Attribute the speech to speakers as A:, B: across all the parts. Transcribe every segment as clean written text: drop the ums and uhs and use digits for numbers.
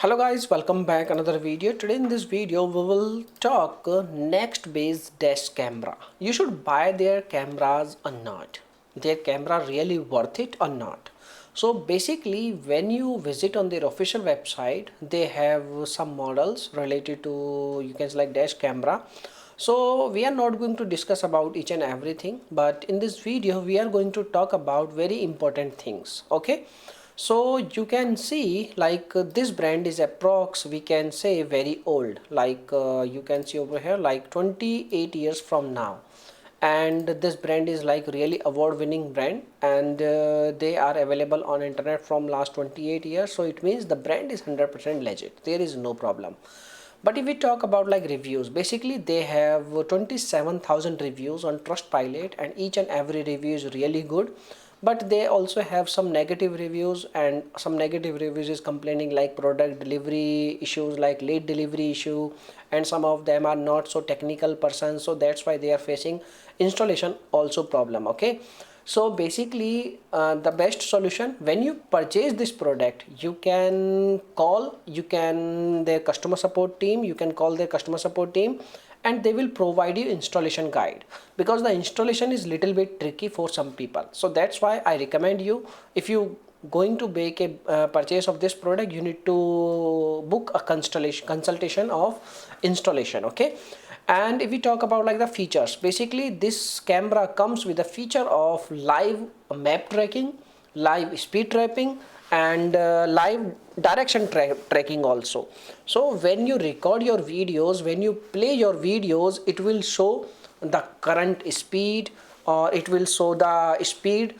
A: Hello guys, welcome back another video. Today in this video we will talk Nextbase dash camera. You should buy their cameras or not. Their camera really worth it or not. So basically when you visit on their official website, they have some models related to you can select dash camera. So we are not going to discuss about each and everything, but in this video we are going to talk about very important things. Okay, so you can see like this brand is approx we can say very old, like you can see over here like 28 years from now, and this brand is like really award winning brand, and they are available on internet from last 28 years. So it means the brand is 100% legit, there is no problem. But if we talk about like reviews, basically they have 27,000 reviews on Trustpilot, and each and every review is really good. But they also have some negative reviews, and some negative reviews is complaining like product delivery issues, like late delivery issue, and some of them are not so technical persons, so that's why they are facing installation also problem. Okay, so basically the best solution when you purchase this product, you can call their customer support team, you can call their customer support team, and they will provide you installation guide, because the installation is little bit tricky for some people. So that's why I recommend you, if you going to make a purchase of this product, you need to book a consultation of installation. Okay, and if we talk about like the features, basically this camera comes with a feature of live map tracking, live speed tracking, and live direction tracking also. So when you record your videos, when you play your videos, it will show the current speed, or it will show the speed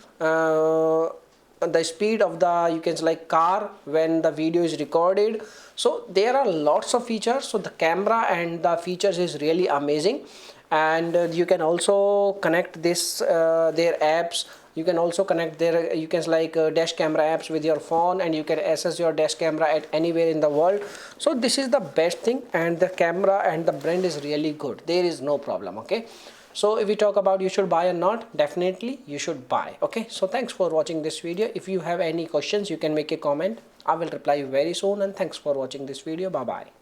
A: of the you can say like car when the video is recorded. So there are lots of features. So the camera and the features is really amazing, and you can also connect this their apps. You can also connect their you can like dash camera apps with your phone, and you can access your dash camera at anywhere in the world. So this is the best thing, and the camera and the brand is really good, there is no problem. Okay, so if we talk about you should buy or not, definitely you should buy. Okay, so thanks for watching this video. If you have any questions, you can make a comment, I will reply you very soon, and thanks for watching this video. Bye bye.